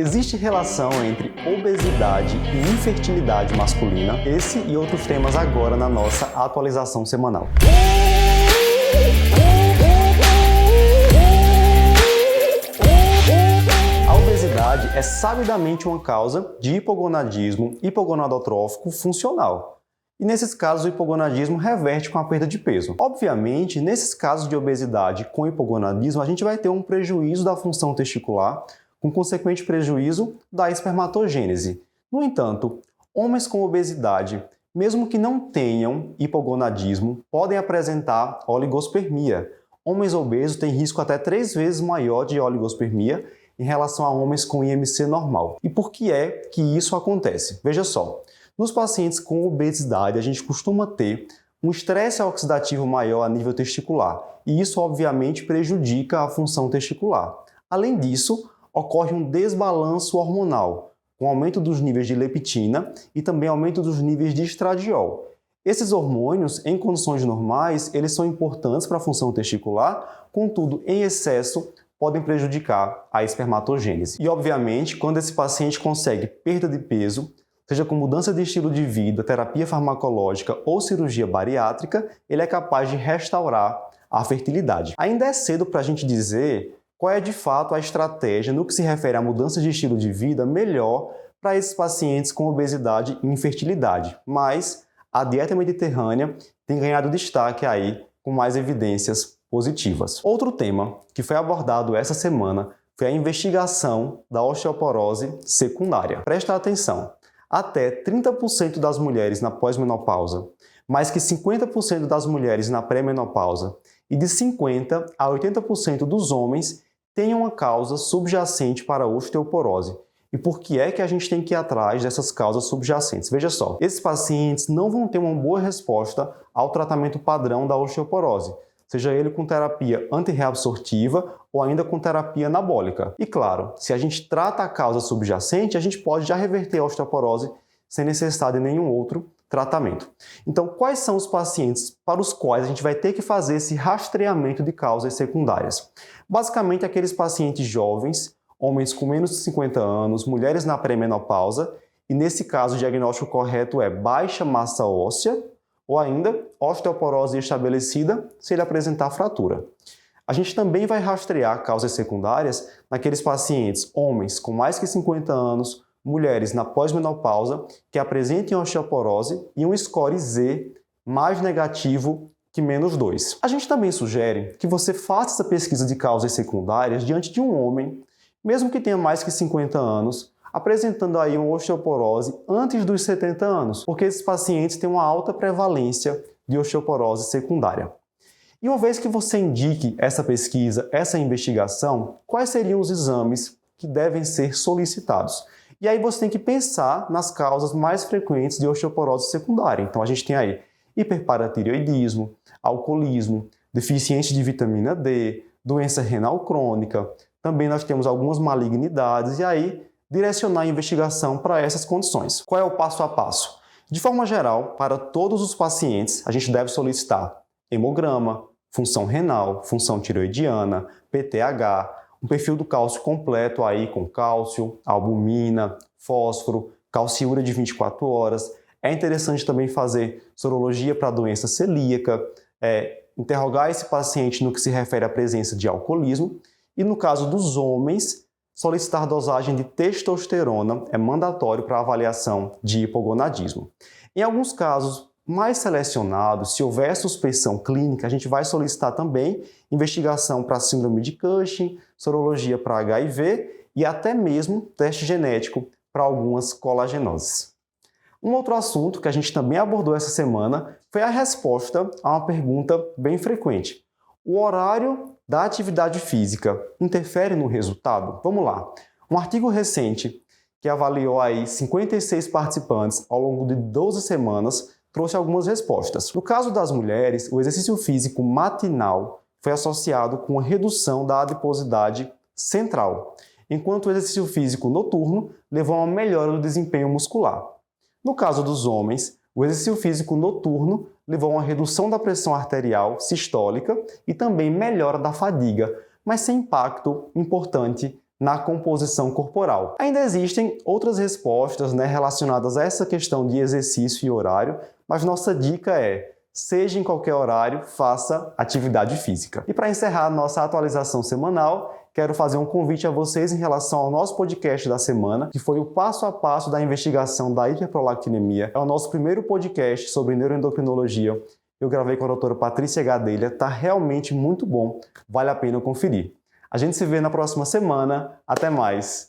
Existe relação entre obesidade e infertilidade masculina? Esse e outros temas agora na nossa atualização semanal. A obesidade é sabidamente uma causa de hipogonadismo hipogonadotrófico funcional. E nesses casos, o hipogonadismo reverte com a perda de peso. Obviamente, nesses casos de obesidade com hipogonadismo, a gente vai ter um prejuízo da função testicular, com consequente prejuízo da espermatogênese. No entanto, homens com obesidade, mesmo que não tenham hipogonadismo, podem apresentar oligospermia. Homens obesos têm risco até 3 vezes maior de oligospermia em relação a homens com IMC normal. E por que é que isso acontece? Veja só, nos pacientes com obesidade, a gente costuma ter um estresse oxidativo maior a nível testicular, e isso obviamente prejudica a função testicular. Além disso, ocorre um desbalanço hormonal, com aumento dos níveis de leptina e também aumento dos níveis de estradiol. Esses hormônios, em condições normais, eles são importantes para a função testicular, contudo, em excesso, podem prejudicar a espermatogênese. E, obviamente, quando esse paciente consegue perda de peso, seja com mudança de estilo de vida, terapia farmacológica ou cirurgia bariátrica, ele é capaz de restaurar a fertilidade. Ainda é cedo para a gente dizer qual é de fato a estratégia no que se refere à mudança de estilo de vida melhor para esses pacientes com obesidade e infertilidade, mas a dieta mediterrânea tem ganhado destaque aí com mais evidências positivas. Outro tema que foi abordado essa semana foi a investigação da osteoporose secundária. Presta atenção, até 30% das mulheres na pós-menopausa, mais que 50% das mulheres na pré-menopausa e de 50% a 80% dos homens têm uma causa subjacente para a osteoporose. E por que é que a gente tem que ir atrás dessas causas subjacentes? Veja só, esses pacientes não vão ter uma boa resposta ao tratamento padrão da osteoporose, seja ele com terapia antirreabsortiva ou ainda com terapia anabólica. E claro, se a gente trata a causa subjacente, a gente pode já reverter a osteoporose sem necessidade de nenhum outro tratamento. Então, quais são os pacientes para os quais a gente vai ter que fazer esse rastreamento de causas secundárias? Basicamente, aqueles pacientes jovens, homens com menos de 50 anos, mulheres na pré-menopausa, e nesse caso o diagnóstico correto é baixa massa óssea, ou ainda osteoporose estabelecida se ele apresentar fratura. A gente também vai rastrear causas secundárias naqueles pacientes, homens com mais que 50 anos, mulheres na pós-menopausa, que apresentem osteoporose e um score Z mais negativo que -2. A gente também sugere que você faça essa pesquisa de causas secundárias diante de um homem, mesmo que tenha mais que 50 anos, apresentando aí uma osteoporose antes dos 70 anos, porque esses pacientes têm uma alta prevalência de osteoporose secundária. E uma vez que você indique essa pesquisa, essa investigação, quais seriam os exames que devem ser solicitados? E aí você tem que pensar nas causas mais frequentes de osteoporose secundária. Então a gente tem aí hiperparatireoidismo, alcoolismo, deficiência de vitamina D, doença renal crônica. Também nós temos algumas malignidades e aí direcionar a investigação para essas condições. Qual é o passo a passo? De forma geral, para todos os pacientes, a gente deve solicitar hemograma, função renal, função tireoidiana, PTH, um perfil do cálcio completo aí com cálcio, albumina, fósforo, calciúria de 24 horas. É interessante também fazer sorologia para a doença celíaca, interrogar esse paciente no que se refere à presença de alcoolismo e, no caso dos homens, solicitar dosagem de testosterona é mandatório para avaliação de hipogonadismo. Em alguns casos mais selecionados, se houver suspeição clínica, a gente vai solicitar também investigação para síndrome de Cushing, sorologia para HIV e até mesmo teste genético para algumas colagenoses. Um outro assunto que a gente também abordou essa semana foi a resposta a uma pergunta bem frequente. O horário da atividade física interfere no resultado? Vamos lá. Um artigo recente que avaliou aí 56 participantes ao longo de 12 semanas trouxe algumas respostas. No caso das mulheres, o exercício físico matinal foi associado com a redução da adiposidade central, enquanto o exercício físico noturno levou a uma melhora do desempenho muscular. No caso dos homens, o exercício físico noturno levou a uma redução da pressão arterial sistólica e também melhora da fadiga, mas sem impacto importante na composição corporal. Ainda existem outras respostas, relacionadas a essa questão de exercício e horário, mas nossa dica é: seja em qualquer horário, faça atividade física. E para encerrar nossa atualização semanal, quero fazer um convite a vocês em relação ao nosso podcast da semana, que foi o passo a passo da investigação da hiperprolactinemia. É o nosso primeiro podcast sobre neuroendocrinologia. Eu gravei com a doutora Patrícia Gadelha, está realmente muito bom, vale a pena conferir. A gente se vê na próxima semana, até mais!